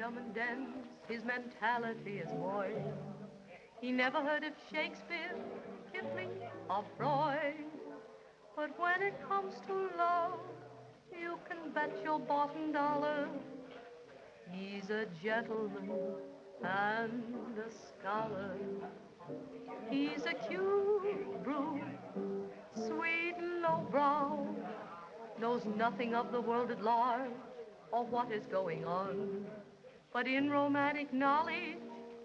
dumb and dense, his mentality is void. He never heard of Shakespeare, Kipling, or Freud. But when it comes to love, you can bet your bottom dollar he's a gentleman and a scholar. He's a cute brute, sweet and low-brow, knows nothing of the world at large or what is going on. But in romantic knowledge,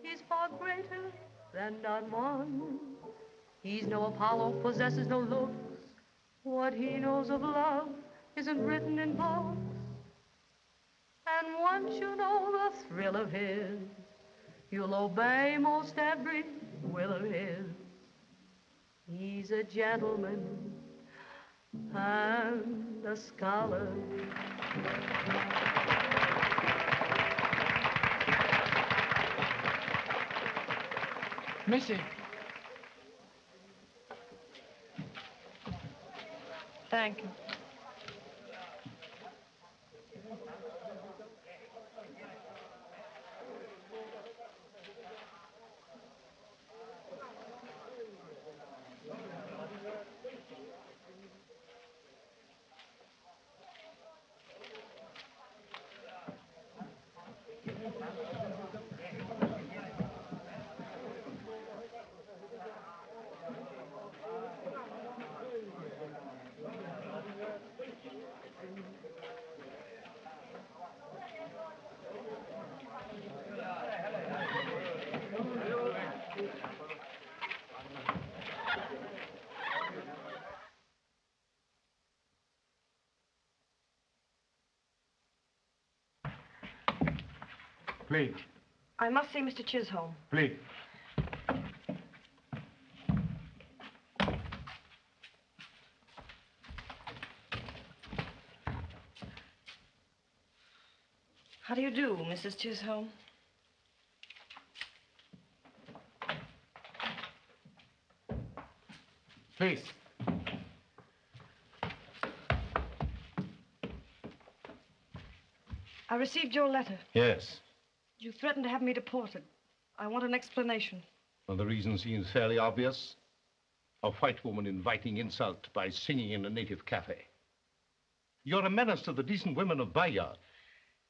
he's far greater than Don Juan. He's no Apollo, possesses no looks. What he knows of love isn't written in books. And once you know the thrill of his, you'll obey most every will of his. He's a gentleman and a scholar. Missy. Thank you. Please. I must see Mr. Chisholm. Please. How do you do, Mrs. Chisholm? Please. I received your letter. Yes. You threatened to have me deported. I want an explanation. Well, the reason seems fairly obvious. A white woman inviting insult by singing in a native cafe. You're a menace to the decent women of Bayard.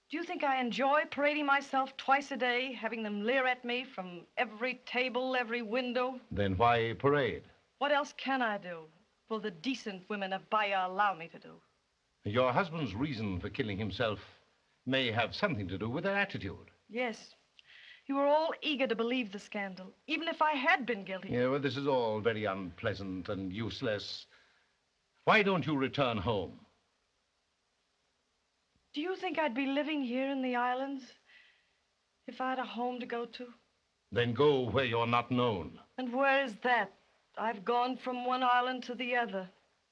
Do you think I enjoy parading myself twice a day, having them leer at me from every table, every window? Then why parade? What else can I do? Will the decent women of Bayard allow me to do? Your husband's reason for killing himself may have something to do with their attitude. Yes. You were all eager to believe the scandal, even if I had been guilty. Yeah, well, this is all very unpleasant and useless. Why don't you return home? Do you think I'd be living here in the islands if I had a home to go to? Then go where you're not known. And where is that? I've gone from one island to the other.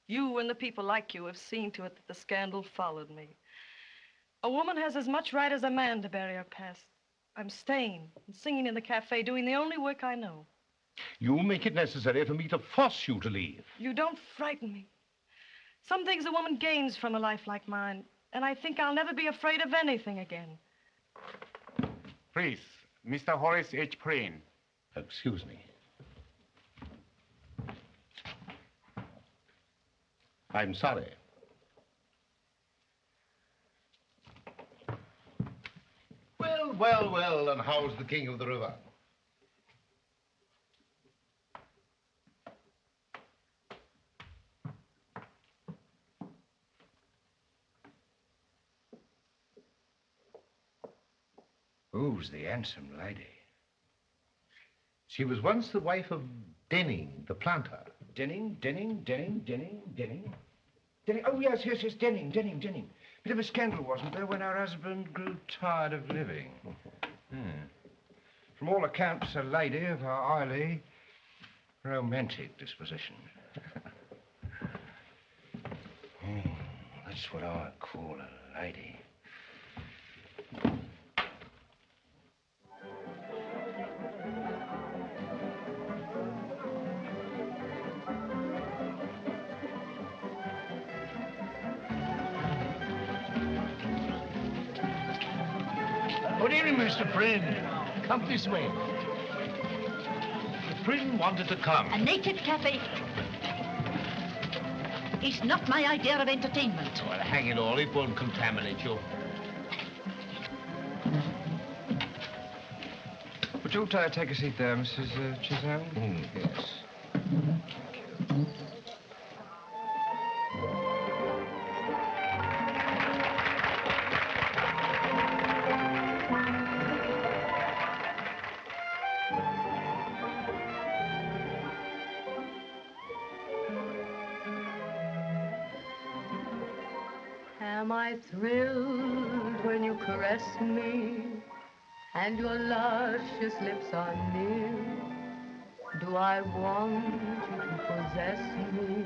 You and the people like you have seen to it that the scandal followed me. A woman has as much right as a man to bury her past. I'm staying and singing in the cafe, doing the only work I know. You make it necessary for me to force you to leave. You don't frighten me. Some things a woman gains from a life like mine, and I think I'll never be afraid of anything again. Please, Mr. Horace H. Preen. Excuse me. I'm sorry. Well, well, well, and how's the king of the river? Who's the handsome lady? She was once the wife of Denning, the planter. Denning? Oh, yes, Denning. Bit of a scandal, wasn't there, when her husband grew tired of living? From all accounts, a lady of a highly romantic disposition. That's what I call a lady. Oh, dear, evening, Mr. Prynne. Come this way. Prynne wanted to come. A native cafe. It's not my idea of entertainment. Well, hang it all, it won't contaminate you. Would you take a seat there, Mrs. Chisholm? Yes. Am I thrilled when you caress me and your luscious lips are near? Do I want you to possess me?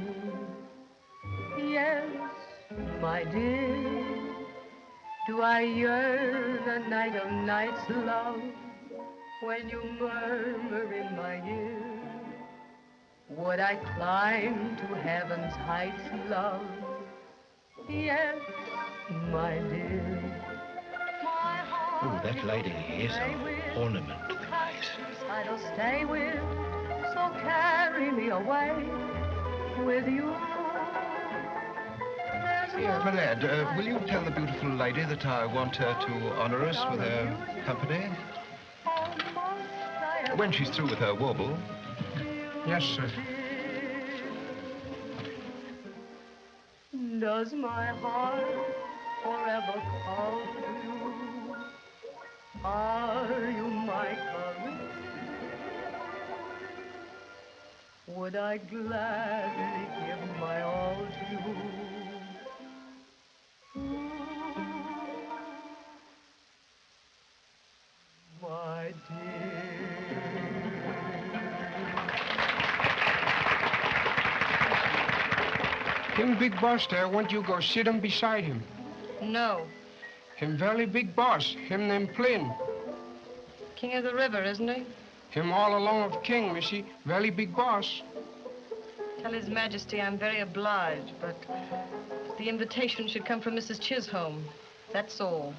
Yes, my dear. Do I yearn a night of nights, love, when you murmur in my ear? Would I climb to heaven's heights, love? Yes, my dear. My heart Oh, that lady is an ornament to the place. I'll stay with, so carry me away with you. My lad, will you tell the beautiful lady that I want her to honor us with her company? When she's through with her warble. Yes, sir. Does my heart forever call to you? Are you my career? Would I gladly give my all to you? My dear. Him big boss there, want you go sit him beside him. No. Him very big boss, him named Plynne. King of the river, isn't he? Him all along of king, missy, very big boss. Tell His Majesty I'm very obliged, but the invitation should come from Mrs. Chisholm. That's all.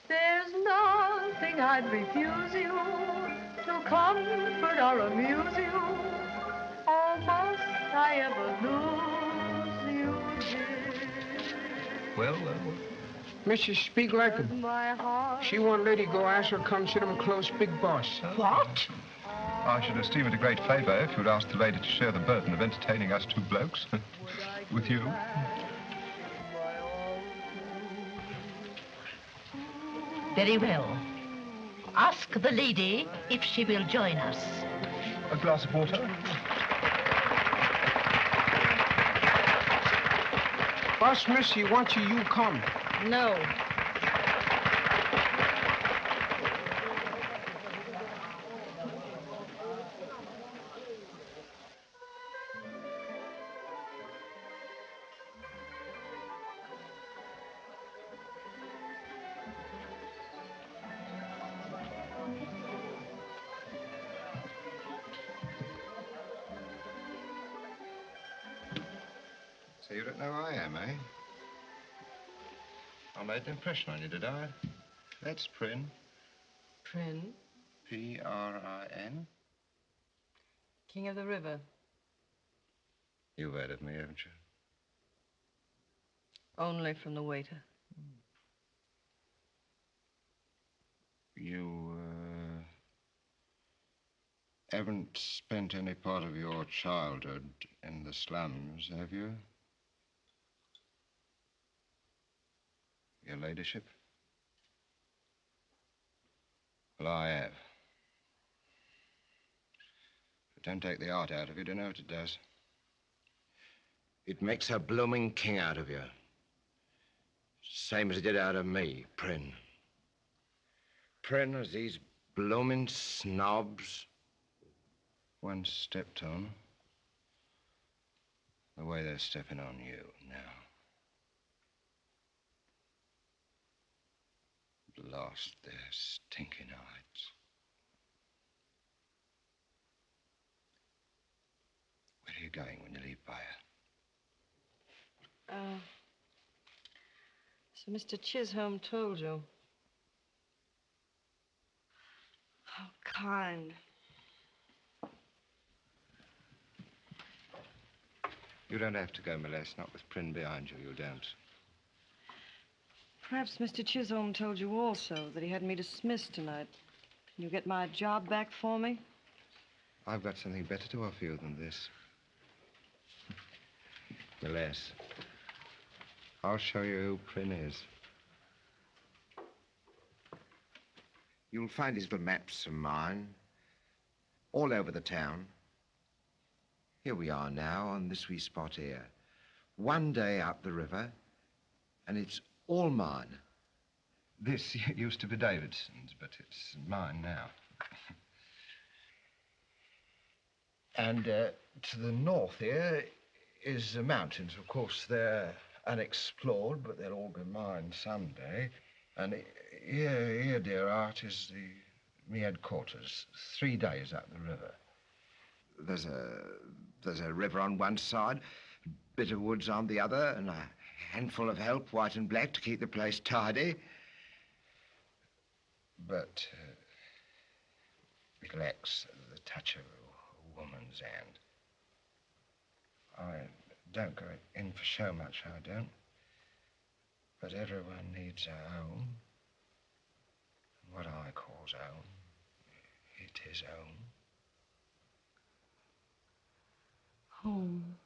There's nothing I'd refuse you to comfort or amuse you. Oh, must I ever lose you, dear? Well. Missy, speak like him. My heart. She want lady go ask her come sit him close big boss. What? I should esteem it a great favor if you'd ask the lady to share the burden of entertaining us two blokes. With you. Very well. Ask the lady if she will join us. A glass of water? Boss Missy want you come. No. So you don't know who I am, eh? I made an impression on you, did I? That's Prynne. Prynne, P-R-I-N. King of the river. You've heard of me, haven't you? Only from the waiter. You, haven't spent any part of your childhood in the slums, have you? Your ladyship? Well, I have. But don't take the art out of you, do you know what it does? It makes a blooming king out of you. Same as it did out of me, Prynne. Prynne, as these blooming snobs once stepped on, the way they're stepping on you now. Lost their stinking hides. Where are you going when you leave Bayer? So Mr. Chisholm told you. kind. You don't have to go, my lass. Not with Prynne behind you, you don't. Perhaps Mr. Chisholm told you also that he had me dismissed tonight. Can you get my job back for me? I've got something better to offer you than this. My lass, I'll show you who Prynne is. You'll find his little maps of mine all over the town. Here we are now on this wee spot here. One day up the river, and it's all mine. This used to be Davidson's, but it's mine now. And to the north here is the mountains. Of course, they're unexplored, but they'll all be mine someday. And here, dear Art, is me headquarters. 3 days up the river. There's a river on one side, a bit of woods on the other, and a handful of help, white and black, to keep the place tidy. But it lacks the touch of a woman's hand. I don't go in for show much, I don't. But everyone needs a home. And what I calls home, it is home. Home.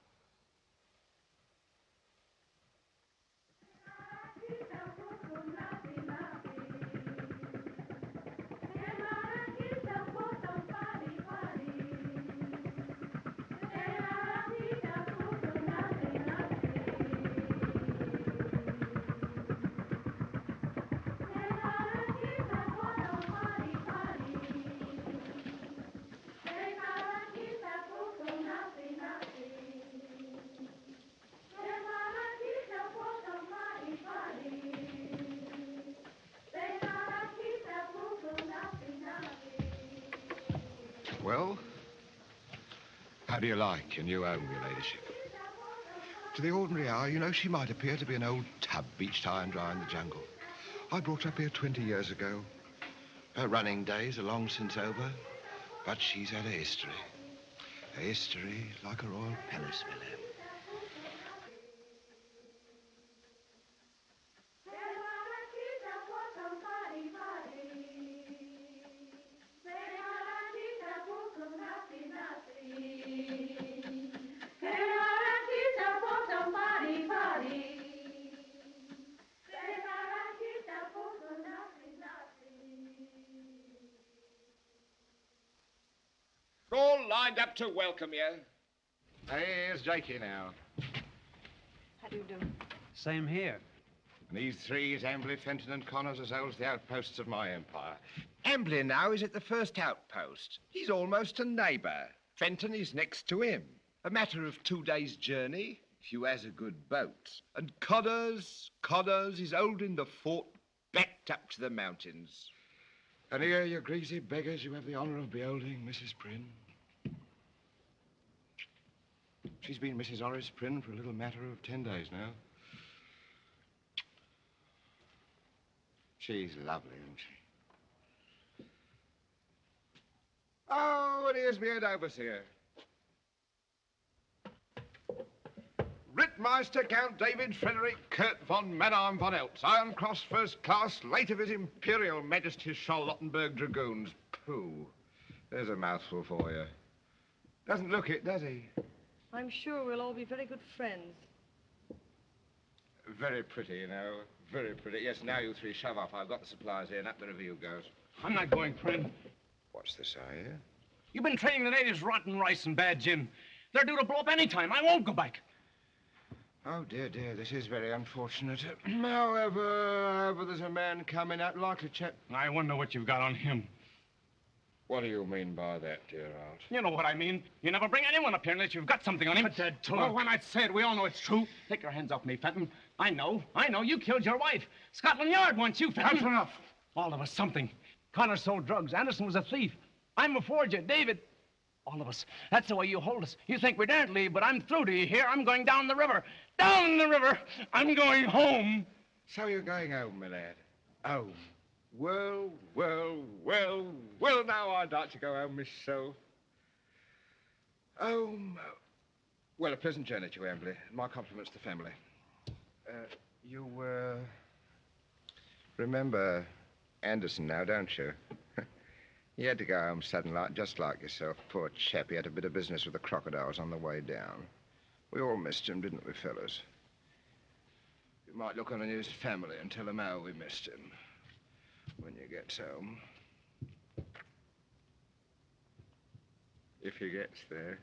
Well, how do you like your new home, your ladyship? To the ordinary eye, you know, she might appear to be an old tub beached high and dry in the jungle. I brought her up here 20 years ago. Her running days are long since over, but she's had a history. A history like a royal palace, my lamb. All lined up to welcome you. Here's Jakey now. How do you do? Same here. And these three is Ambley, Fenton and Connors, as holds the outposts of my empire. Ambley now is at the first outpost. He's almost a neighbour. Fenton is next to him. A matter of 2 days' journey, if you has a good boat. And Connors is holding the fort backed up to the mountains. And here, you greasy beggars, you have the honour of beholding Mrs. Prynne. She's been Mrs. Horace Prynne for a little matter of 10 days now. She's lovely, isn't she? Oh, and here's me head overseer. Rittmeister Count David Frederick Kurt von Mannheim von Eltz, Iron Cross First Class, late of His Imperial Majesty's Charlottenburg Dragoons. Pooh. There's a mouthful for you. Doesn't look it, does he? I'm sure we'll all be very good friends. Very pretty, you know. Very pretty. Yes, now you three shove off. I've got the supplies here, and up the review goes. I'm not going, Prynne. What's this I hear? You've been training the natives rotten rice and bad gin. They're due to blow up any time. I won't go back. Oh, dear, this is very unfortunate. However, there's a man coming out, likely chap. I wonder what you've got on him. What do you mean by that, dear Art? You know what I mean. You never bring anyone up here unless you've got something on him. But that talk. Well, when I say it, we all know it's true. Take your hands off me, Fenton. I know. You killed your wife. Scotland Yard wants you, Fenton. That's enough. All of us something. Connor sold drugs. Anderson was a thief. I'm a forger. David. All of us. That's the way you hold us. You think we daren't leave, but I'm through to you here. I'm going down the river. Down the river. I'm going home. So you're going home, my lad. Home. Well, well, well, well, now I'd like to go home myself. Oh, well, a pleasant journey to Embley. My compliments to the family. You, remember Anderson now, don't you? He had to go home sudden like, just like yourself. Poor chap, he had a bit of business with the crocodiles on the way down. We all missed him, didn't we, fellas? You might look on his family and tell them how we missed him when you get home. If he gets there.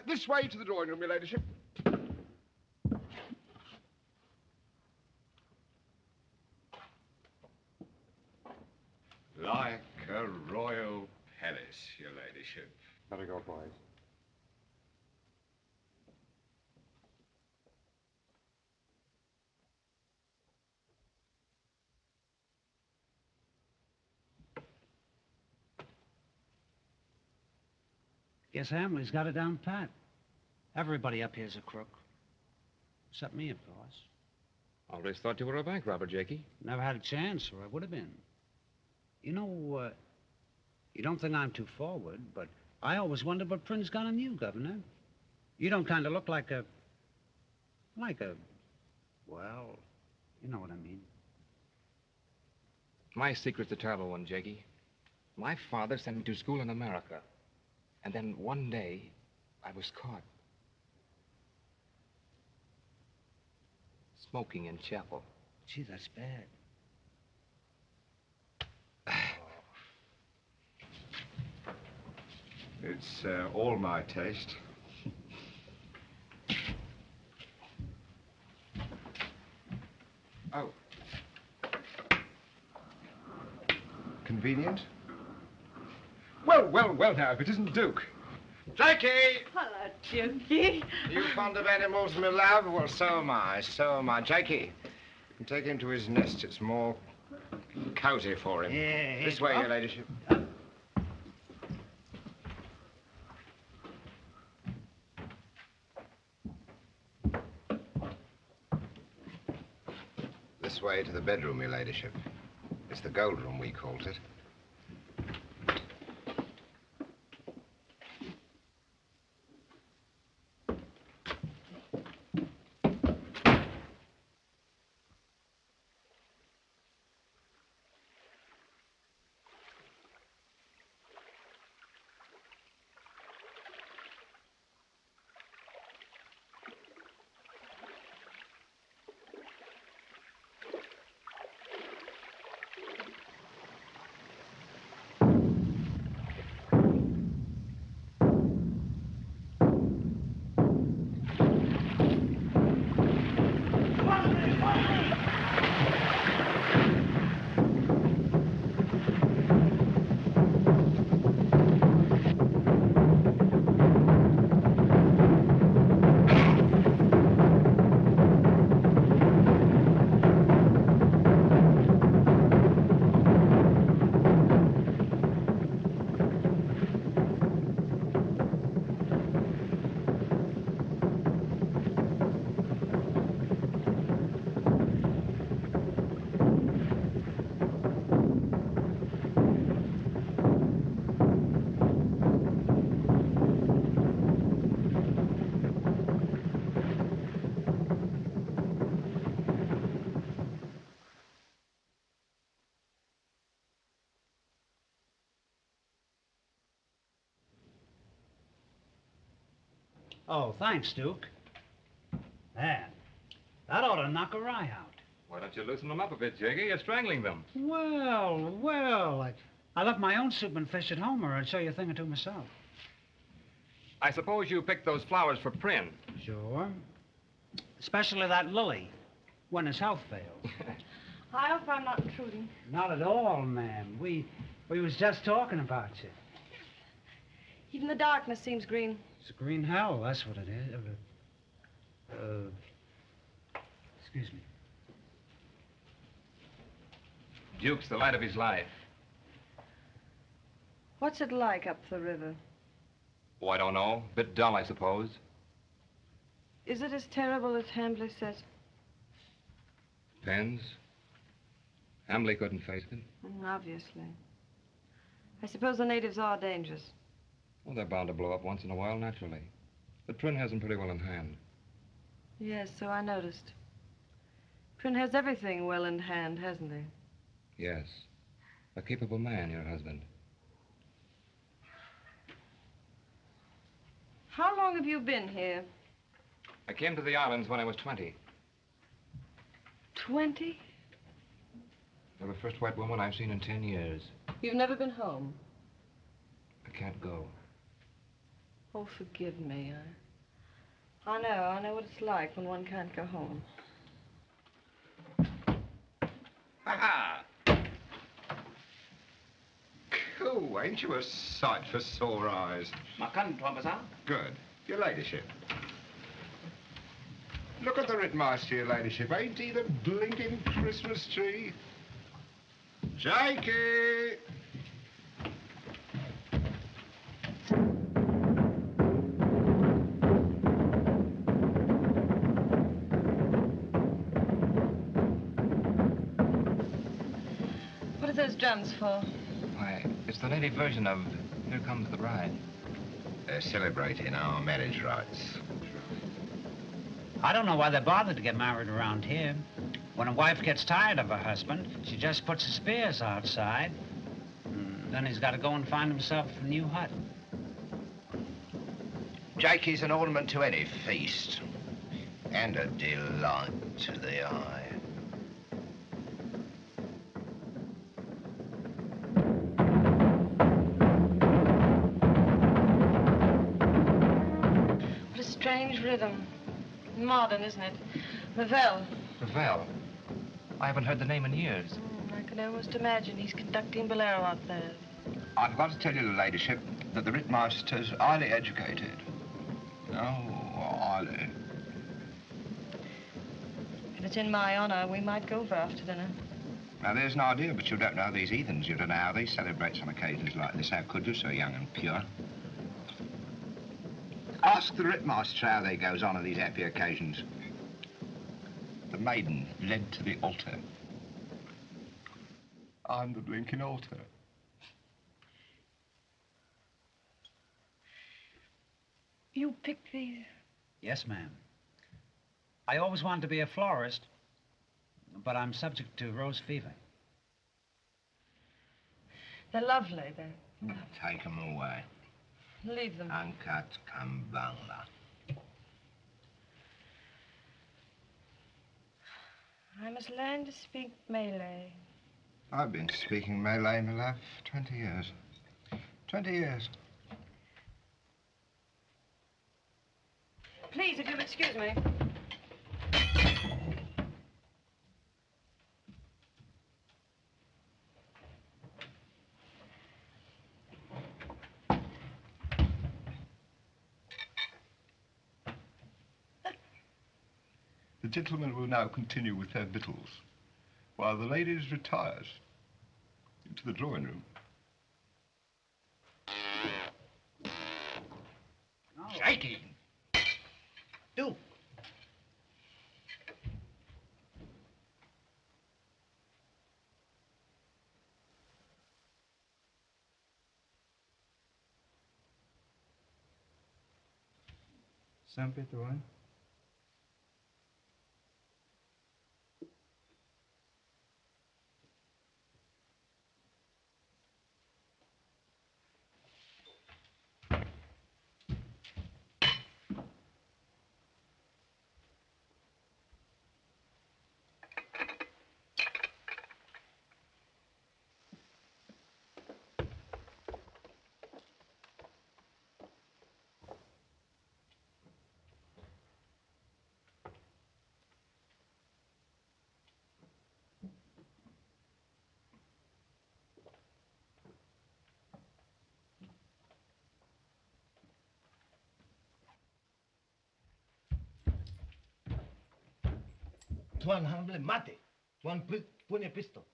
This way to the drawing room, your ladyship. Like a royal palace, your ladyship. Better go, boys. Guess Hamley's got it down pat. Everybody up here's a crook. Except me, of course. Always thought you were a bank robber, Jakey. Never had a chance, or I would have been. You know, you don't think I'm too forward, but I always wondered what Prince got on you, Governor. You don't kind of look like a... well, you know what I mean. My secret's a terrible one, Jakey. My father sent me to school in America. And then one day, I was caught. Smoking in chapel. Gee, that's bad. It's all my taste. Oh. Convenient? Well, well, well now, if it isn't Duke. Jakey! Hello, Dukey. You fond of animals, my love? Well, so am I, so am I. Jakey, take him to his nest. It's more cozy for him. Yeah. This way, your ladyship. This way to the bedroom, your ladyship. It's the gold room, we called it. Oh, thanks, Duke. There. That ought to knock a eye out. Why don't you loosen them up a bit, Jakey? You're strangling them. Well, well, I left my own soup and fish at home, or I'd show you a thing or two myself. I suppose you picked those flowers for Prin. Sure. Especially that lily, when his health fails. I hope I'm not intruding. Not at all, ma'am. We was just talking about you. Even the darkness seems green. It's a green hell, that's what it is. Excuse me. Duke's the light of his life. What's it like up the river? Oh, I don't know. Bit dull, I suppose. Is it as terrible as Hambley says? Depends. Emily couldn't face it. Obviously. I suppose the natives are dangerous. Well, they're bound to blow up once in a while, naturally. But Prynne has them pretty well in hand. Yes, so I noticed. Prynne has everything well in hand, hasn't he? Yes. A capable man, your husband. How long have you been here? I came to the islands when I was 20. 20? You're the first white woman I've seen in 10 years. You've never been home? I can't go. Oh, forgive me. I know what it's like when one can't go home. Ha-ha! Cool, ain't you a sight for sore eyes? Good. Your ladyship. Look at the Rittmaster, your ladyship. Ain't he the blinking Christmas tree? Jakey! What are those drums for? Why, it's the native version of Here Comes the Bride. They're celebrating our marriage rights. I don't know why they bother to get married around here. When a wife gets tired of her husband, she just puts the spears outside. Then he's got to go and find himself a new hut. Jakey's an ornament to any feast, and a delight to the eye. What a strange rhythm. Modern, isn't it? Ravel. Ravel? I haven't heard the name in years. I can almost imagine he's conducting bolero out there. I've got to tell you, ladyship, that the Rittmaster's highly educated. Oh, highly. If it's in my honor, we might go over after dinner. Now, there's an idea, but you don't know these heathens. You don't know how they celebrate on occasions like this. How could you, so young and pure? Ask the Rittmaster how they goes on these happy occasions. The maiden led to the altar. I'm the blinking altar. You picked these? Yes, ma'am. I always wanted to be a florist, but I'm subject to rose fever. They're lovely. They're... Take them away. Leave them. Uncut Kambala. I must learn to speak Malay. I've been speaking Malay, my love, 20 years. 20 years. Please, if you'll excuse me. The gentlemen will now continue with their victuals, while the ladies retires into the drawing room. Jakey! Do. Sampai tuan. Tuan humble mate. Tuan punya pistol.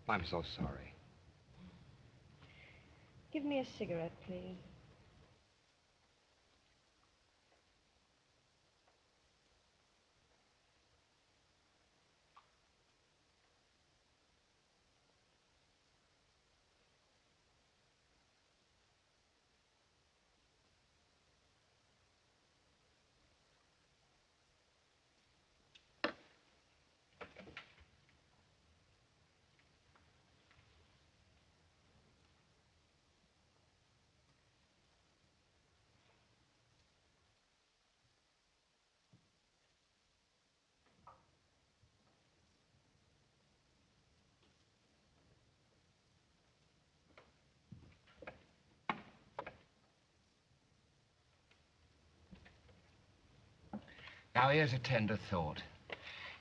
I'm so sorry. Give me a cigarette, please. Now, here's a tender thought.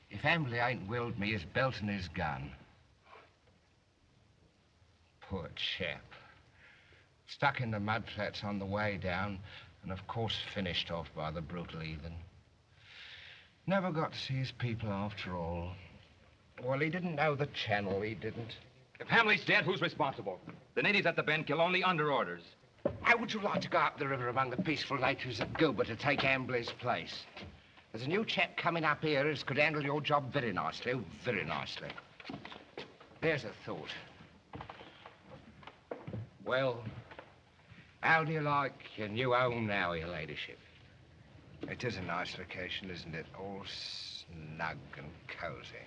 If Emily ain't willed me his belt and his gun... Poor chap. Stuck in the mud flats on the way down, and of course finished off by the brutal heathen. Never got to see his people after all. Well, he didn't know the channel, he didn't. If Hamley's dead, who's responsible? The natives at the bend kill only under orders. How would you like to go up the river among the peaceful natives at Gilbert to take Ambley's place? There's a new chap coming up here who could handle your job very nicely, oh, very nicely. There's a thought. Well, how do you like your new home now, your ladyship? It is a nice location, isn't it? All snug and cozy.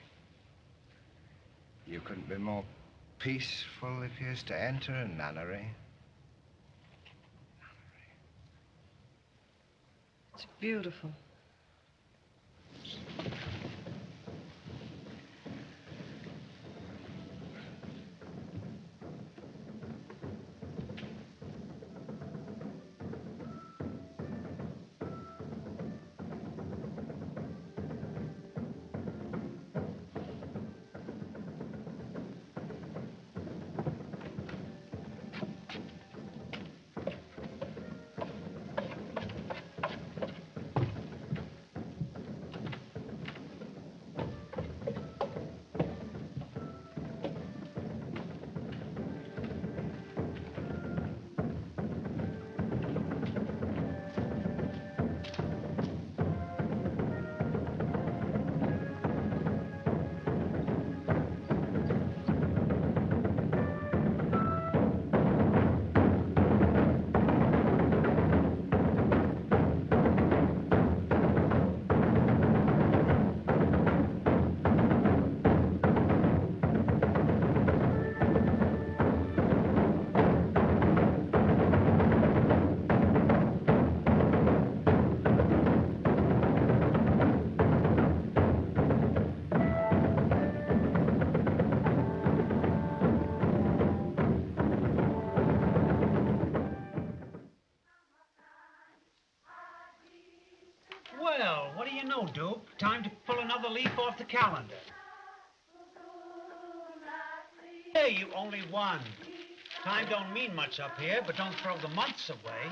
You couldn't be more peaceful if you used to enter a nunnery. It's beautiful. Well, what do you know, Duke? Time to pull another leaf off the calendar. Hey, you only one. Time don't mean much up here, but don't throw the months away.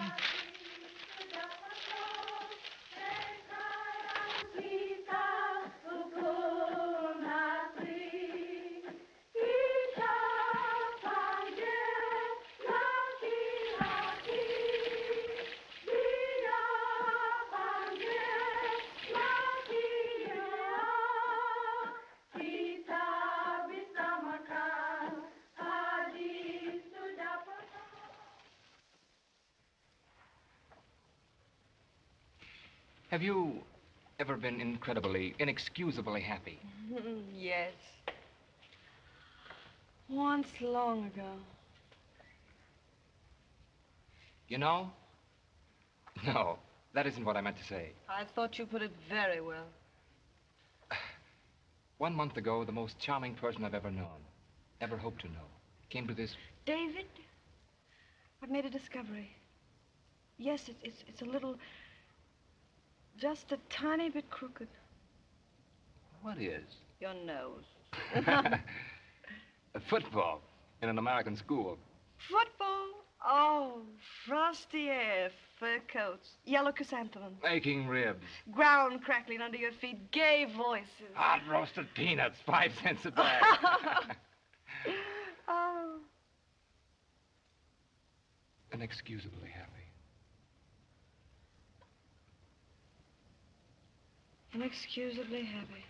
Have you ever been incredibly, inexcusably happy? Yes. Once long ago. You know? No, that isn't what I meant to say. I thought you put it very well. 1 month ago, the most charming person I've ever known, ever hoped to know, came to this... David, I've made a discovery. Yes, it's a little... just a tiny bit crooked. What is? Your nose. A football in an American school. Football? Oh, frosty air, fur coats, yellow chrysanthemums. Aching ribs. Ground crackling under your feet, gay voices. Hot roasted peanuts, 5 cents a bag. inexcusably happy. Inexcusably happy.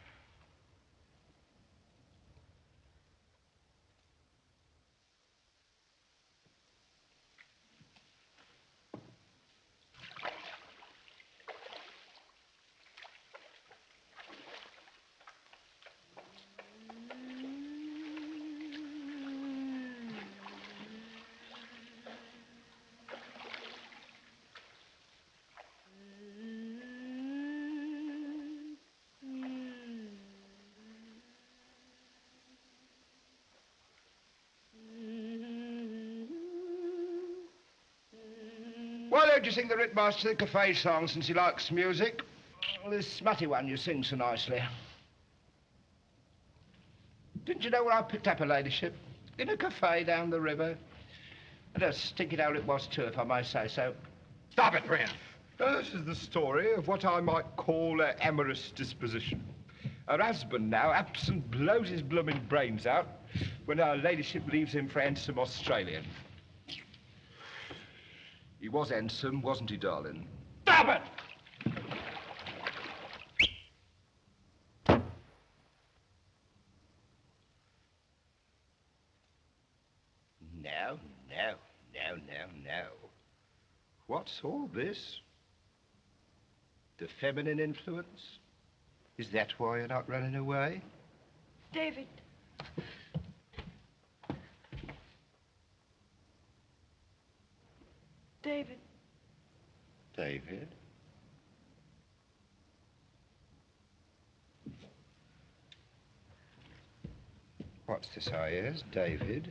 Why don't you sing the Ritmaster the Cafe song since he likes music? This smutty one you sing so nicely. Didn't you know where I picked up her ladyship? In a cafe down the river. And a stinking hole it was too, if I may say so. Stop it, Bryn. This is the story of what I might call her amorous disposition. Her husband now, absent, blows his blooming brains out when her ladyship leaves him for handsome Australian. He was handsome, wasn't he, darling? Stop it! No. What's all this? The feminine influence? Is that why you're not running away? David. David. David? What's this I hears, David?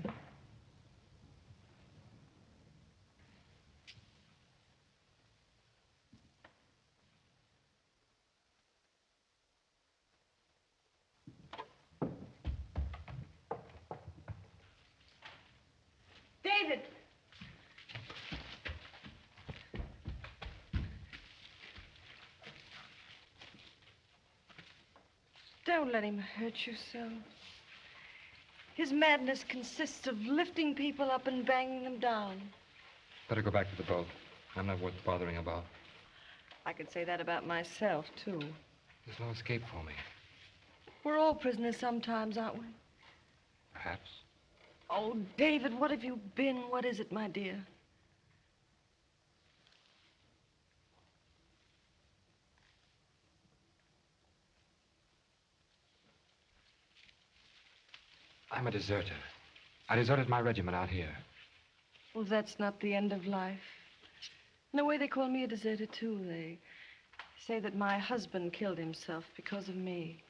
David! Don't let him hurt you so. His madness consists of lifting people up and banging them down. Better go back to the boat. I'm not worth bothering about. I could say that about myself, too. There's no escape for me. We're all prisoners sometimes, aren't we? Perhaps. Oh, David, what have you been? What is it, my dear? I'm a deserter. I deserted my regiment out here. Well, that's not the end of life. In a way, they call me a deserter, too. They say that my husband killed himself because of me.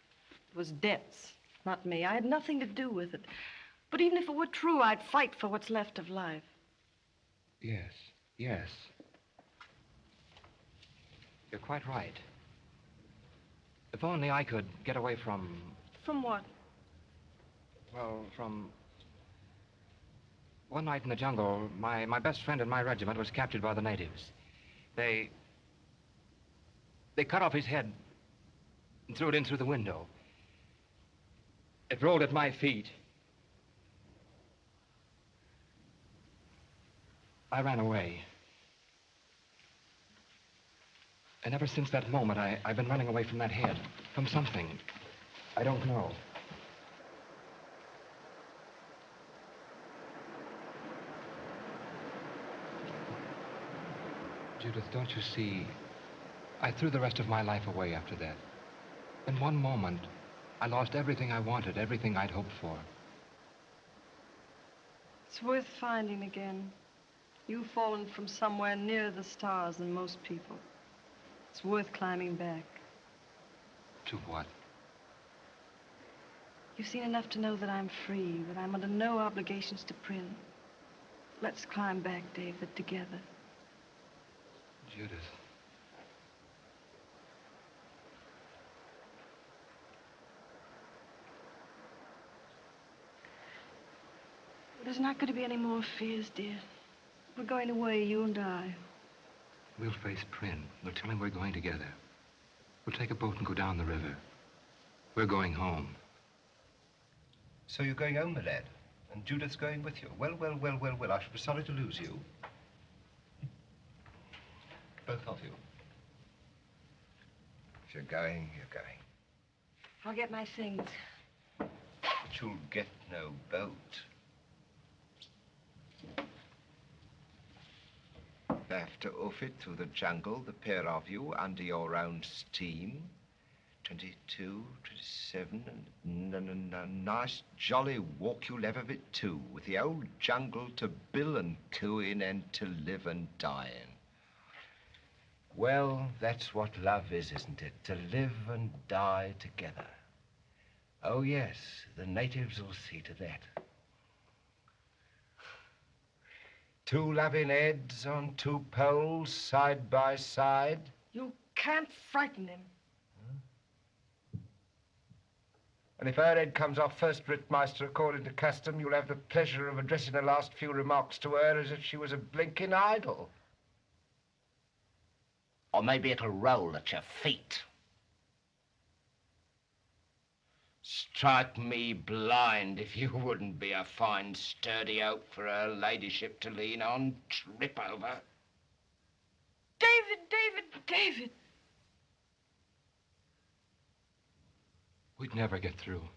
It was debts, not me. I had nothing to do with it. But even if it were true, I'd fight for what's left of life. Yes. You're quite right. If only I could get away from... From what? Well, from... One night in the jungle, my best friend in my regiment was captured by the natives. They cut off his head and threw it in through the window. It rolled at my feet. I ran away. And ever since that moment, I've been running away from that head, from something. I don't know. Judith, don't you see? I threw the rest of my life away after that. In one moment, I lost everything I wanted, everything I'd hoped for. It's worth finding again. You've fallen from somewhere nearer the stars than most people. It's worth climbing back. To what? You've seen enough to know that I'm free, that I'm under no obligations to Prin. Let's climb back, David, together. Judith. There's not going to be any more fears, dear. We're going away, you and I. We'll face Prin. We'll tell him we're going together. We'll take a boat and go down the river. We're going home. So you're going home, my lad? And Judith's going with you? Well. I should be sorry to lose you. Both of you. If you're going, you're going. I'll get my things. But you'll get no boat. Have to hoof it through the jungle, the pair of you, under your own steam. 22, 27, and a nice jolly walk you'll have of it too, with the old jungle to bill and coo in and to live and die in. Well, that's what love is, isn't it? To live and die together. Oh, yes, the natives will see to that. Two loving heads on two poles, side by side. You can't frighten him. And if her head comes off first, Rittmeister, according to custom, you'll have the pleasure of addressing the last few remarks to her as if she was a blinking idol. Or maybe it'll roll at your feet. Strike me blind if you wouldn't be a fine sturdy oak for her ladyship to lean on, trip over. David, David, David. We'd never get through.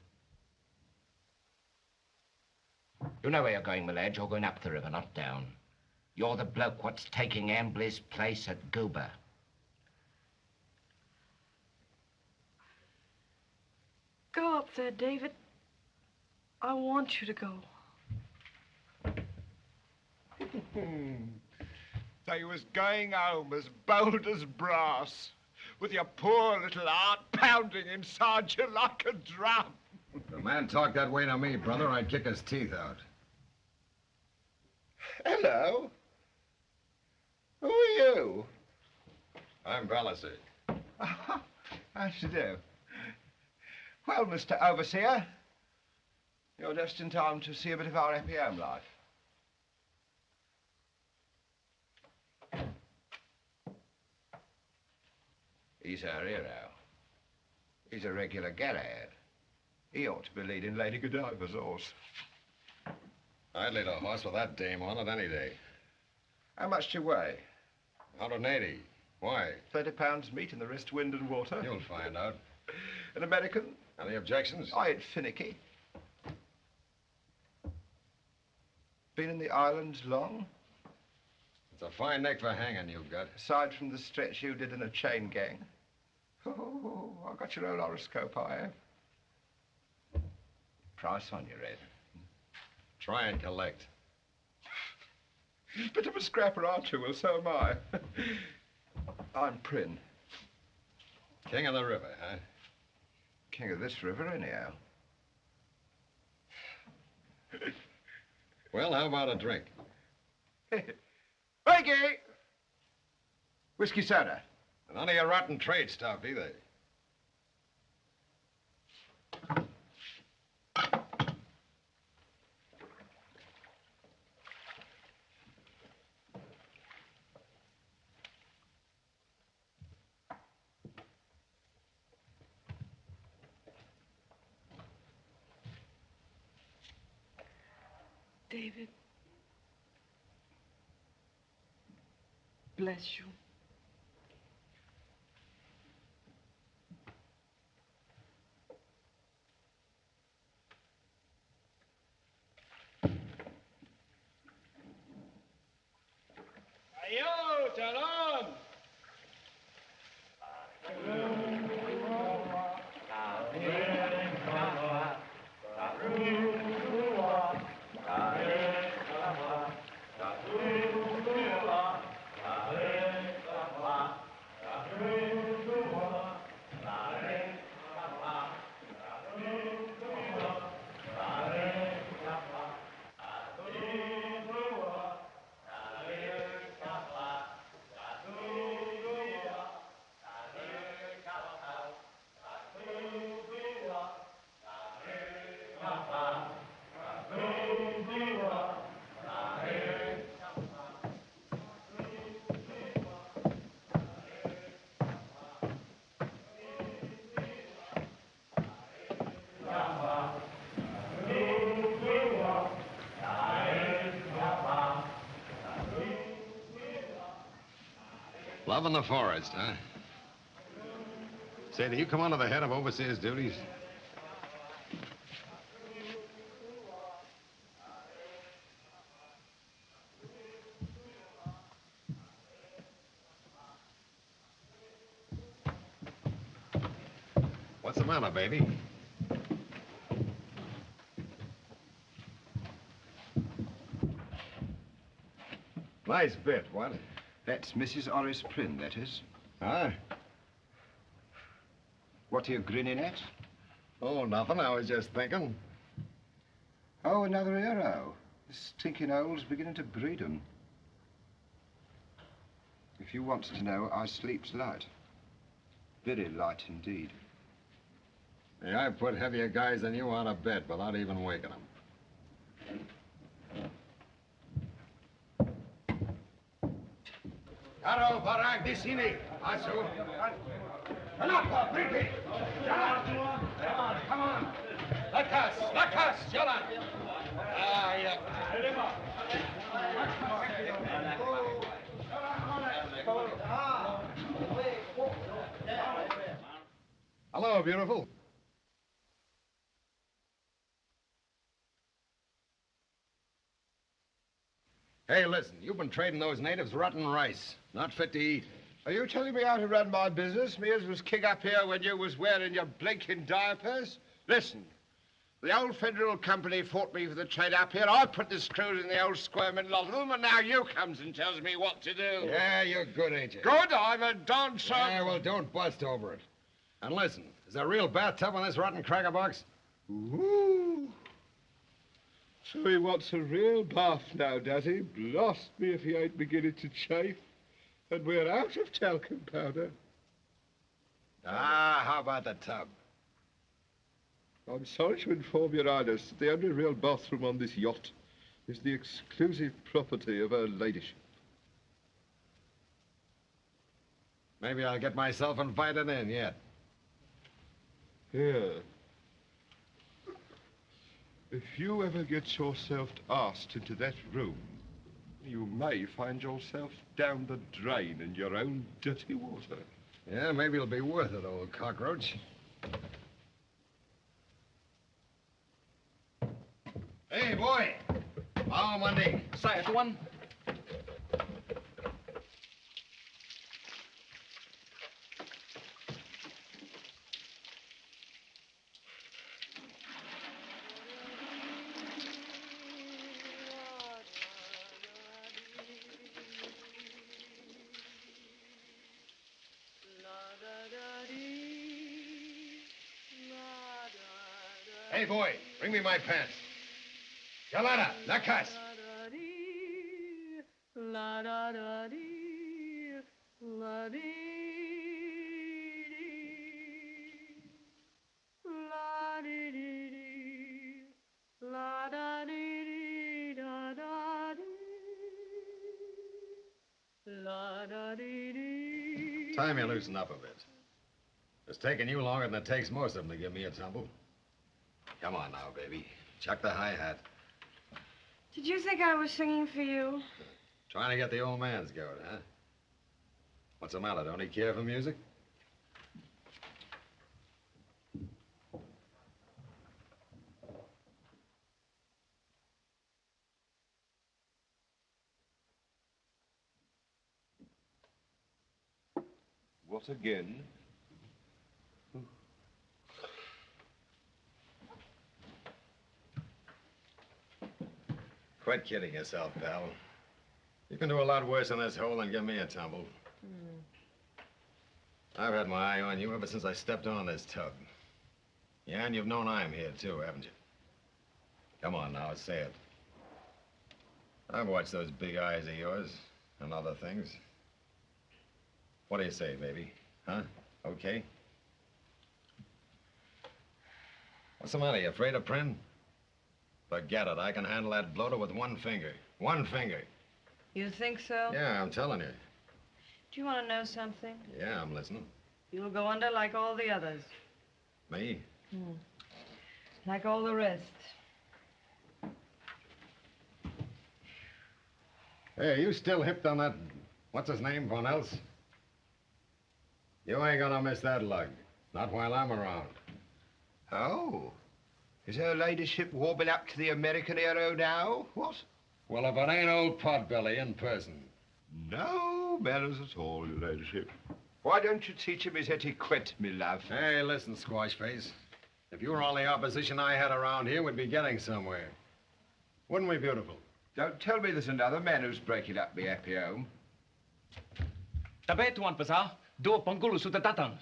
You know where you're going, my lad. You're going up the river, not down. You're the bloke what's taking Ambley's place at Goober. Go up there, David. I want you to go. So you was going home as bold as brass, with your poor little heart pounding inside you like a drum. If a man talked that way to me, brother, I'd kick his teeth out. Hello. Who are you? I'm Balassi. How do you do? Well, Mr. Overseer, you're just in time to see a bit of our happy home life. He's our hero. He's a regular Galahad. He ought to be leading Lady Godiva's horse. I'd lead a horse with that dame on it any day. How much do you weigh? 180. Why? 30 pounds meat and the rest wind and water. You'll find out. An American? Any objections? I ain't finicky. Been in the islands long? It's a fine neck for hanging you've got. Aside from the stretch you did in a chain gang. Oh, I got your own horoscope, I have. Price on you, Red. Try and collect. Bit of a scrapper, aren't you? Well, so am I. I'm Prynne. King of the river, huh? King of this river, anyhow. Well, how about a drink? Wakey! Whiskey soda. None of your rotten trade stuff, either. David. Bless you. Ayo, Shalom! Loving the forest, huh? Say, do you come under the head of overseer's duties? What's the matter, baby? Nice bit, what? That's Mrs. Horace Prynne, that is. Huh? What are you grinning at? Oh, nothing. I was just thinking. Oh, another hero. This stinking hole's beginning to breed 'em. If you want to know, I sleeps light. Very light indeed. Hey, I've put heavier guys than you out of bed without even waking them. Carol, Broderick, this evening. Asu. Come on. Lakas, Yolan. Ah, yeah. Hello, beautiful. Hey, listen, you've been trading those natives rotten rice. Not fit to eat. Are you telling me how to run my business? Me as was king up here when you was wearing your blinking diapers? Listen, the old federal company fought me for the trade up here. I put the screws in the old square middle of them, and now you comes and tells me what to do. Yeah, you're good, ain't you? Good? I'm a don son. Yeah, well, don't bust over it. And listen, is there a real bathtub in this rotten cracker box? Ooh. So he wants a real bath now, does he? Blast me if he ain't beginning to chafe. And we're out of talcum powder. Ah, how about the tub? I'm sorry to inform your Highness that the only real bathroom on this yacht is the exclusive property of her ladyship. Maybe I'll get myself invited in yet. Here. If you ever get yourself asked into that room, you may find yourself down the drain in your own dirty water. Yeah, maybe it'll be worth it, old cockroach. Hey, boy. Oh, Monday. Say, one. Hey, boy, bring me my pants. Yalana, Nakas. La da da dee, la dee dee, la dee dee dee, la da dee dee da da dee, la da dee dee. Time you loosen up a bit. It's taking you longer than it takes most of them to give me a tumble. Come on now, baby. Chuck the hi-hat. Did you think I was singing for you? Trying to get the old man's goat, huh? What's the matter? Don't he care for music? What again? Quit kidding yourself, pal. You can do a lot worse in this hole than give me a tumble. I've had my eye on you ever since I stepped on this tub. Yeah, and you've known I'm here, too, haven't you? Come on now, say it. I've watched those big eyes of yours and other things. What do you say, baby? Huh? Okay? What's the matter? You afraid of Prynne? Forget it. I can handle that bloater with one finger. One finger. You think so? Yeah, I'm telling you. Do you want to know something? Yeah, I'm listening. You'll go under like all the others. Me? Like all the rest. Hey, you still hipped on that, what's his name, Von Else? You ain't gonna miss that lug. Not while I'm around. Oh. Is her ladyship warming up to the American hero now? What? Well, if it ain't old Potbelly in person. No manners at all, your ladyship. Why don't you teach him his etiquette, me love? Hey, listen, Squash Face. If you were all the opposition I had around here, we'd be getting somewhere. Wouldn't we, beautiful? Don't tell me there's another man who's breaking up me happy home. Tabe tuan pasa, do panggulu sudah datang.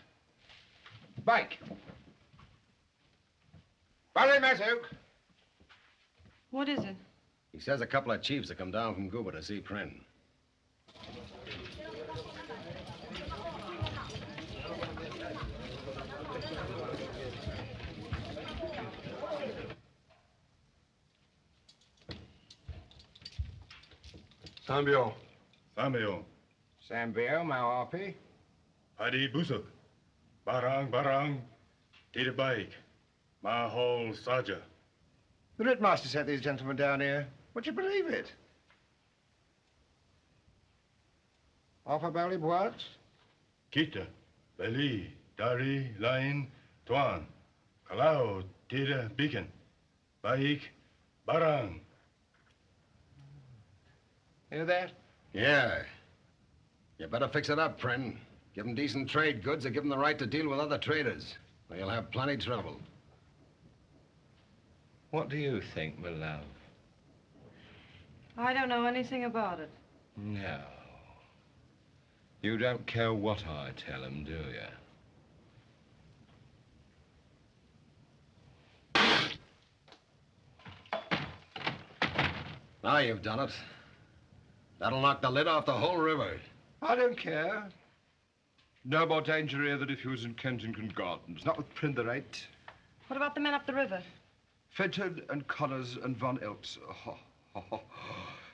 Mike. Barry Mattock. What is it? He says a couple of chiefs have come down from Cuba to see Prin. Sambio. Sambio, mau api. Padi busuk. Barang, tidak baik. Mahal saja. The Ritmaster sent these gentlemen down here. Would you believe it? Apa bali buat? Kita beli dari lain tuan. Kalau tidak bikin baik barang. Hear that? Yeah. You better fix it up, Prin. Give them decent trade goods or give them the right to deal with other traders. Or you'll have plenty trouble. What do you think, my love? I don't know anything about it. No. You don't care what I tell him, do you? Now you've done it. That'll knock the lid off the whole river. I don't care. No more danger here than if he was in Kensington Gardens. Not with Prin the Right. What about the men up the river? Fenton and Connors and Von Elks.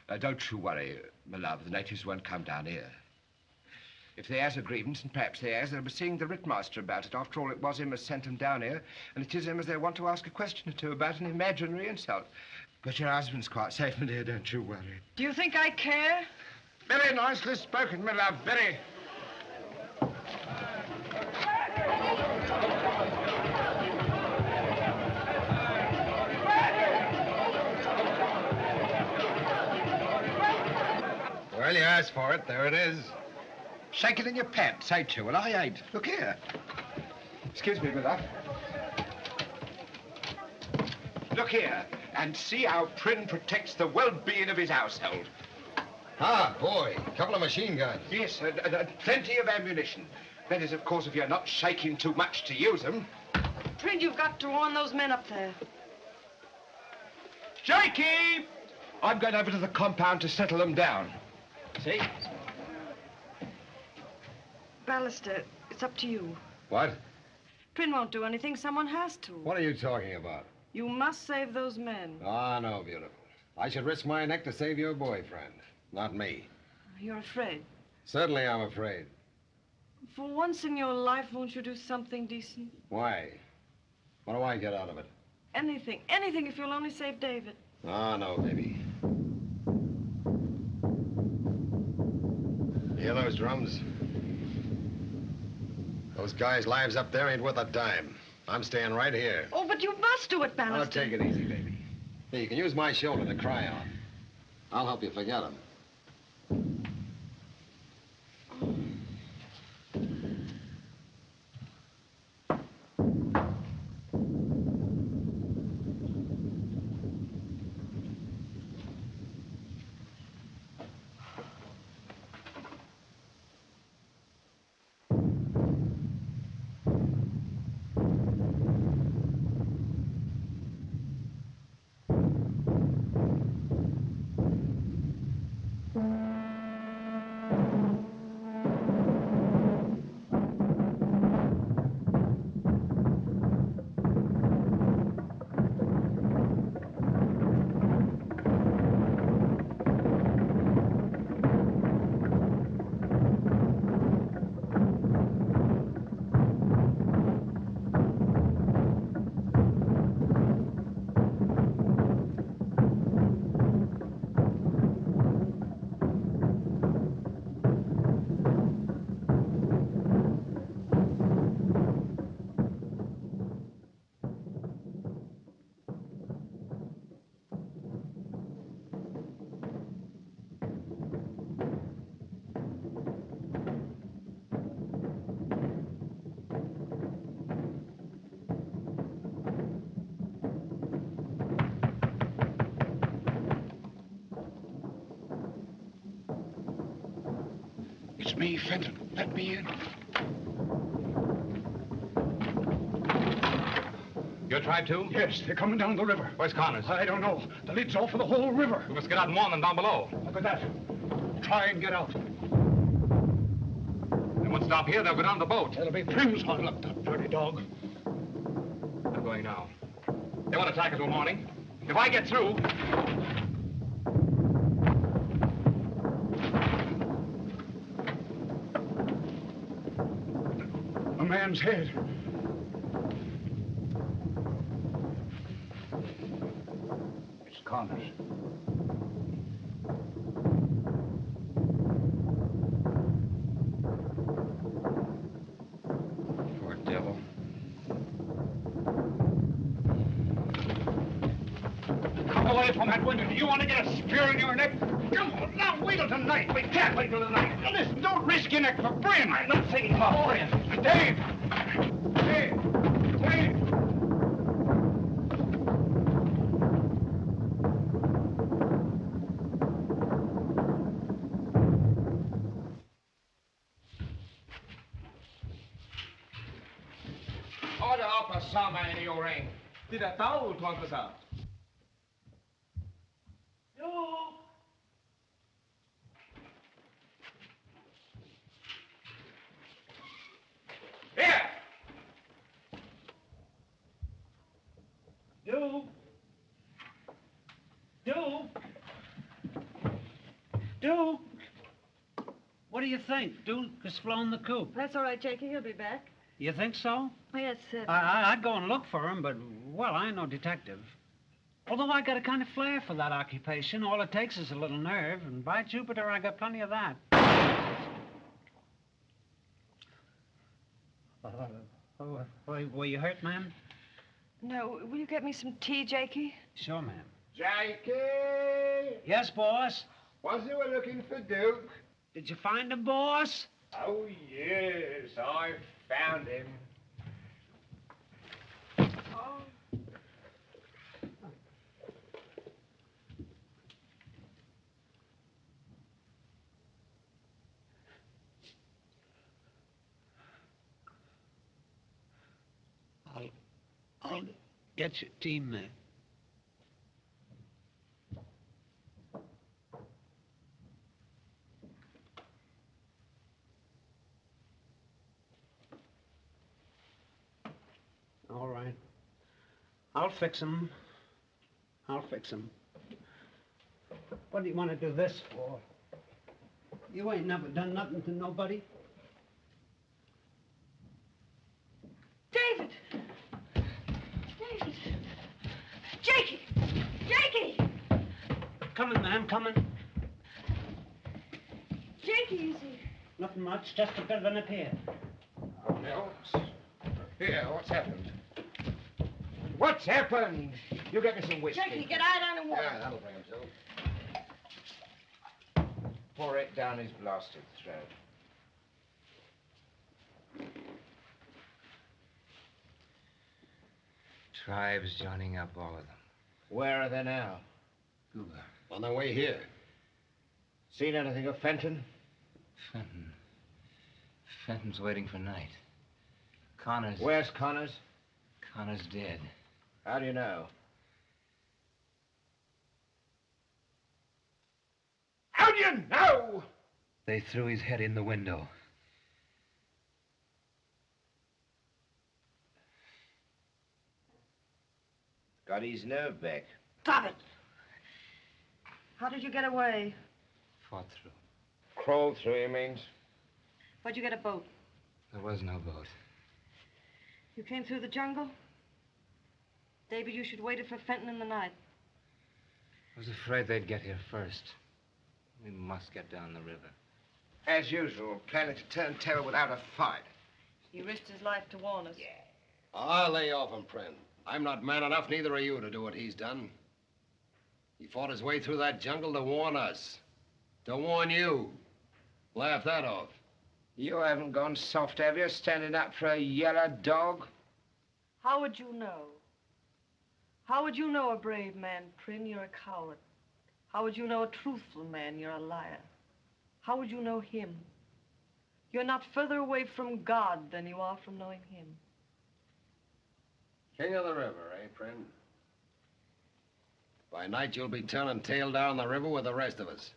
Now, don't you worry, my love. The natives won't come down here. If they has a grievance, and perhaps they has, they'll be seeing the Ritmaster about it. After all, it was him as sent them down here, and it is him as they want to ask a question or two about an imaginary insult. But your husband's quite safe in here, don't you worry. Do you think I care? Very nicely spoken, my love, very. Well, you asked for it. There it is. Shake it in your pants, ain't you? Well, I ain't. Look here. Excuse me, my love. Look here, and see how Prin protects the well-being of his household. Ah, boy. A couple of machine guns. Yes, and plenty of ammunition. That is, of course, if you're not shaking too much to use them. Prin, you've got to warn those men up there. Jakey! I'm going over to the compound to settle them down. See? Ballister, it's up to you. What? Prin won't do anything. Someone has to. What are you talking about? You must save those men. Ah, no, beautiful. I should risk my neck to save your boyfriend. Not me. You're afraid. Certainly I'm afraid. For once in your life, won't you do something decent? Why? What do I get out of it? Anything if you'll only save David. Ah, no, baby. Hear those drums? Those guys' lives up there ain't worth a dime. I'm staying right here. Oh, but you must do it, Ballister. I'll take it easy, baby. Here, you can use my shoulder to cry on. I'll help you forget him. It's me, Fenton. Let me in. Your tribe, too? Yes, they're coming down the river. Where's Connors? I don't know. The lid's off for the whole river. We must get out and warn them down below. Look at that. Try and get out. They won't stop here. They'll go down the boat. There'll be Prim's on. Look, that dirty dog. I'm going now. They won't attack us till morning. If I get through... A man's head. It's Connors. Poor devil. Come away from that window. Do you want to get a spear in your neck? Come on, now wait till tonight. We can't wait till tonight. Now, listen, don't risk your neck for Brim. I'm not thinking about Brim. Dave! Dave! Dave! Order up a summer in your ring. Tidak tahu, Tuan Besar. Here! Do? What do you think? Duke has flown the coop. That's all right, Jakey. He'll be back. You think so? Yes, I'd go and look for him, but, well, I ain't no detective. Although I got a kind of flair for that occupation. All it takes is a little nerve, and by Jupiter, I got plenty of that. Were you hurt, ma'am? No. Will you get me some tea, Jakey? Sure, ma'am. Jakey! Yes, boss? Was you looking for Duke? Did you find him, boss? Oh, yes, I found him. Oh. I'll get your team there. All right. I'll fix him. What do you want to do this for? You ain't never done nothing to nobody. David! David! Jakey! Jakey! Coming, ma'am, coming. Jakey, is he? Nothing much, just a bit of a nip here. Oh, no. Here, what's happened? What's happened? You get me some whiskey. Jakey, get out on the water. Yeah, that'll bring him to. Pour it down his blasted throat. Tribes joining up, all of them. Where are they now? Google. On their way here. Seen anything of Fenton? Fenton. Fenton's waiting for night. Connors... Where's Connors? Connors dead. How do you know? How do you know? They threw his head in the window. Got his nerve back. Stop it! How did you get away? Fought through. Crawled through, he means. Where'd you get a boat? There was no boat. You came through the jungle? David, you should waited for Fenton in the night. I was afraid they'd get here first. We must get down the river. As usual, planning to turn terror without a fight. He risked his life to warn us. Yeah. I'll lay off him, friend. I'm not man enough, neither are you, to do what he's done. He fought his way through that jungle to warn us. To warn you. Laugh that off. You haven't gone soft, have you, standing up for a yellow dog? How would you know? How would you know a brave man, Prim? You're a coward. How would you know a truthful man? You're a liar. How would you know him? You're not further away from God than you are from knowing him. King of the river, eh, friend? By night, you'll be turning tail down the river with the rest of us.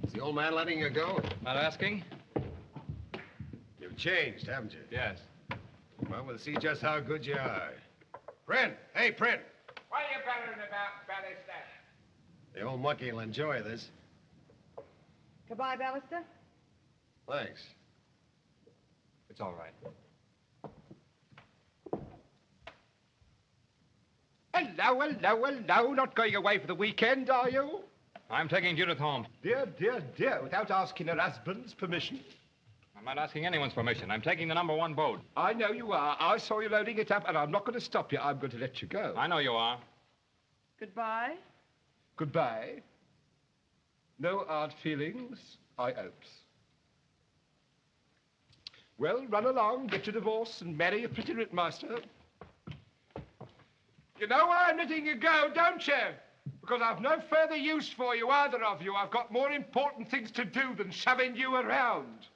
Is the old man letting you go? Not asking? You've changed, haven't you? Yes. Well, we'll see just how good you are. Friend, hey, friend. What are you bellowing about, Ballister? The old monkey will enjoy this. Goodbye, Ballister. Thanks. It's all right. Hello, hello, hello. Not going away for the weekend, are you? I'm taking Judith home. Dear, dear, dear, without asking her husband's permission. I'm not asking anyone's permission. I'm taking the #1 boat. I know you are. I saw you loading it up, and I'm not going to stop you. I'm going to let you go. I know you are. Goodbye. Goodbye. No hard feelings, I hopes. Well, run along, get your divorce, and marry a pretty ritmaster. You know why I'm letting you go, don't you? Because I've no further use for you, either of you. I've got more important things to do than shoving you around.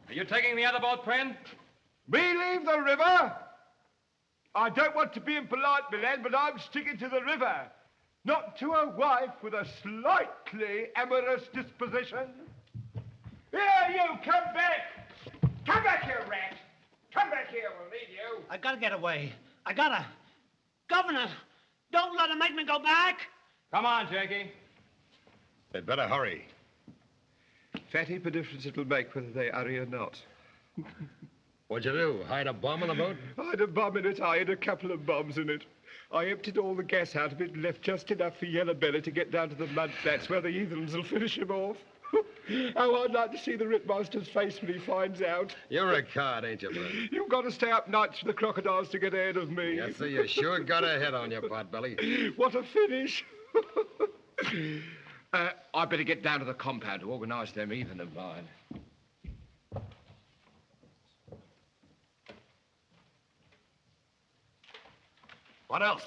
Are you taking the other boat, friend? Me leave the river? I don't want to be impolite, Milan, but I'm sticking to the river. Not to a wife with a slightly amorous disposition. Here, you, come back! Come back here, rat! Come back here, we'll need you. I gotta get away. I gotta. Governor, don't let him make me go back. Come on, Jakey. They'd better hurry. Fatty a difference it'll make whether they hurry or not. What'd you do? Hide a bomb in the boat? I had a bomb in it. I had a couple of bombs in it. I emptied all the gas out of it and left just enough for Yellow Belly to get down to the mud flats where the heathens will finish him off. Oh, I'd like to see the Ritmaster's face when he finds out. You're a card, ain't you, bud? You've got to stay up nights for the crocodiles to get ahead of me. Yes, sir, you sure got a head on your potbelly. What a finish. I'd better get down to the compound to organise them heathen of mine. What else?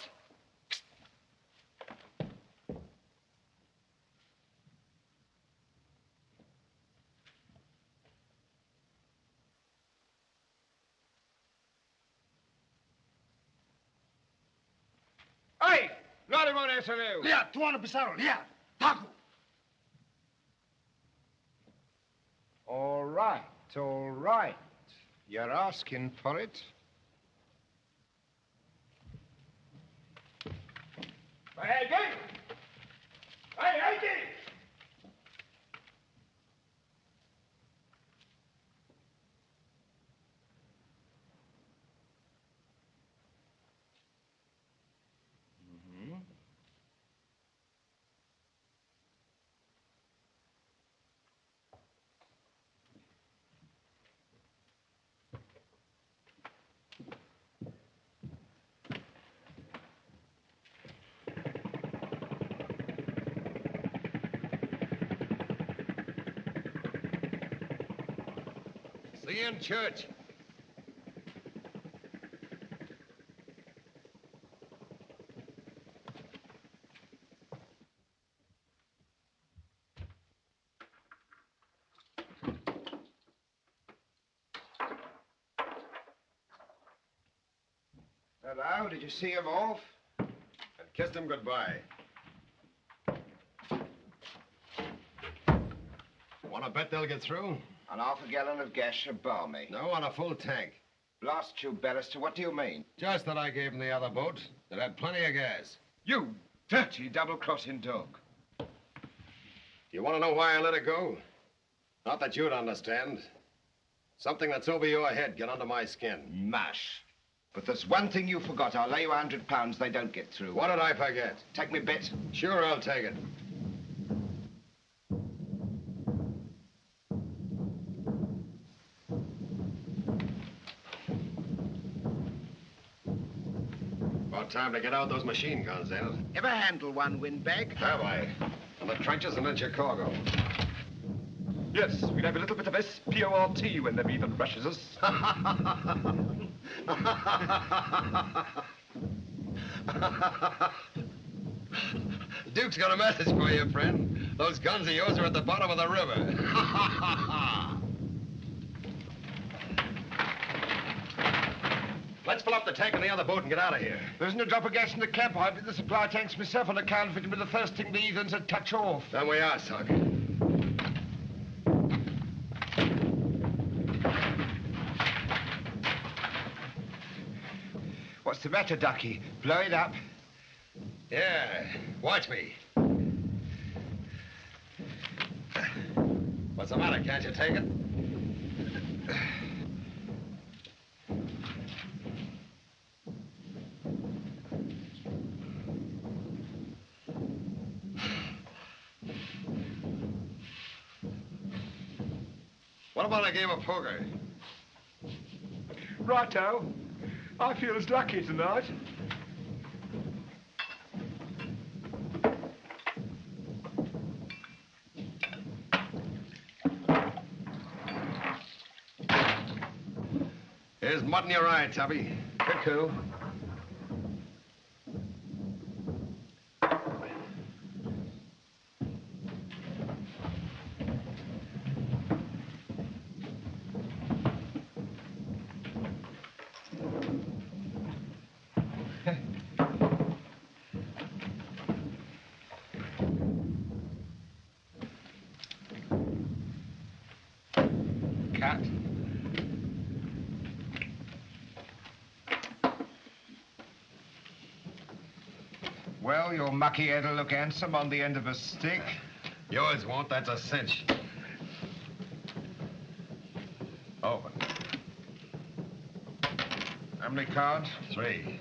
Hey! Bloody mon SLU! Yeah, 200%, yeah. Taco. All right, all right. You're asking for it. Hey, hey, See you in church. Hello, did you see him off? And kissed him goodbye. Want to bet they'll get through? On half a gallon of gas should bar me. No, on a full tank. Blast you, Ballister. What do you mean? Just that I gave them the other boat that had plenty of gas. You dirty double-crossing dog. You want to know why I let it go? Not that you'd understand. Something that's over your head get under my skin. Mush. But there's one thing you forgot. I'll lay you £100 they don't get through. What did I forget? Take me bet. Sure, I'll take it. About time to get out those machine guns, ain't it? Ever handle one windbag? Have I? In the trenches and in Chicago. Yes, we'll have a little bit of SPORT when the heathen rushes us. The Duke's got a message for you, friend. Those guns of yours are at the bottom of the river. Let's fill up the tank on the other boat and get out of here. There isn't a drop of gas in the camp. I've been the supply tanks myself on account of it will be the first thing the heathens would touch off. Then we are, Sug. What's the matter, Ducky? Blow it up? Yeah, watch me. What's the matter? Can't you take it? What about a game of poker? Righto. I feel as lucky tonight. Here's mutton your eye, Tubby. Cuckoo. Cat. Well, your mucky head'll look handsome on the end of a stick. Yours won't, that's a cinch. Open. How many cards? 3.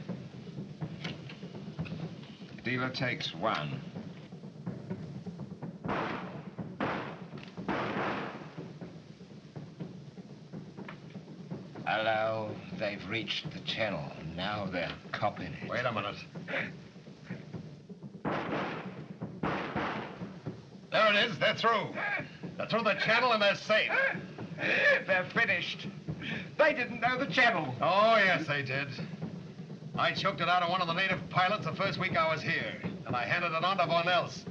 Dealer takes 1. Hello, they've reached the channel. Now they're copping it. Wait a minute. There it is. They're through. They're through the channel and they're safe. They're finished. They didn't know the channel. Oh, yes, they did. I choked it out of one of the native pilots the first week I was here, and I handed it on to one else.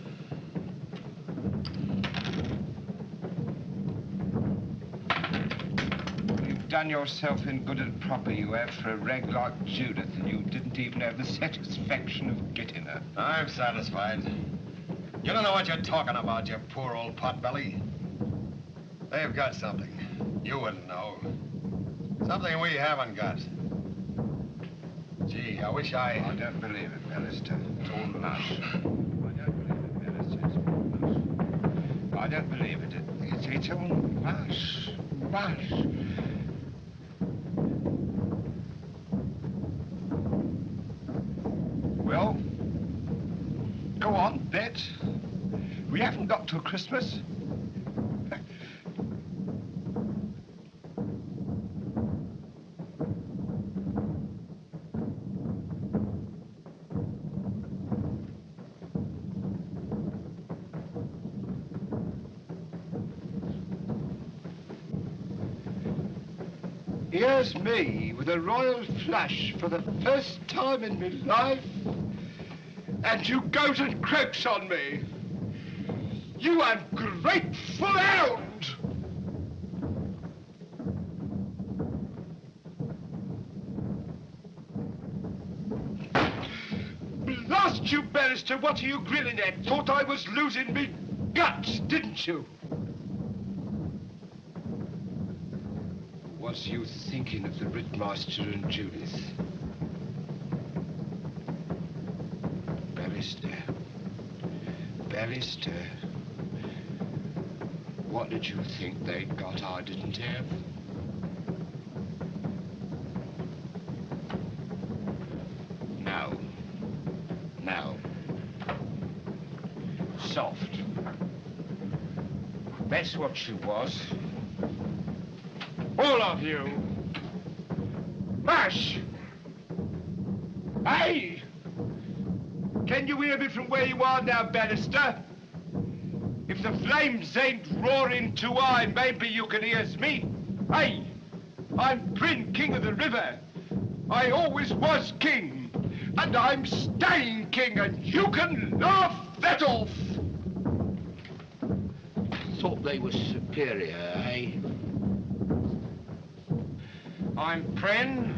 You've done yourself in good and proper, you have, for a rag like Judith, and you didn't even have the satisfaction of getting her. I'm satisfied. You don't know what you're talking about, you poor old potbelly. They've got something. You wouldn't know. Something we haven't got. Gee, I wish I don't believe it, Bannister. It's all mush. I don't believe it, Bannister. It's all mush. I don't believe it. It's all mush. Mush. Well, go on, bet. We haven't got till Christmas. Here's me with a royal flush for the first time in my life, and you goat and croaks on me. You ungrateful hound! Blast you, Bannister, what are you grilling at? Thought I was losing me guts, didn't you? Was you thinking of the Rittmaster and Judith? Bannister. Bannister. What did you think they'd got I didn't have? Now. Now. Soft. That's what she was. All of you. Mash! Hey! Can you hear me from where you are now, Bannister? If the flames ain't roaring too high, maybe you can hear me. Hey! I'm Bryn, King of the River. I always was king. And I'm staying king, and you can laugh Let off! Thought they were superior, eh? I'm Pren.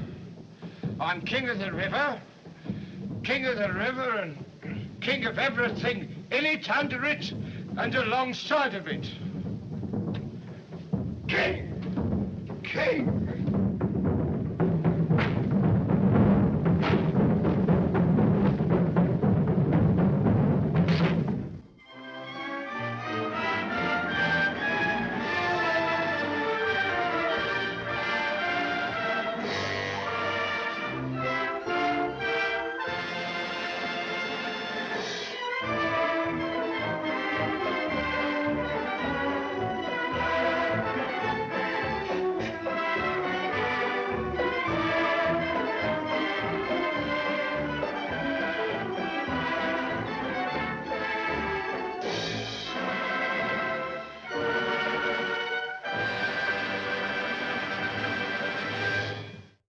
I'm king of the river. King of the river and king of everything in it, under it, and alongside of it. King! King!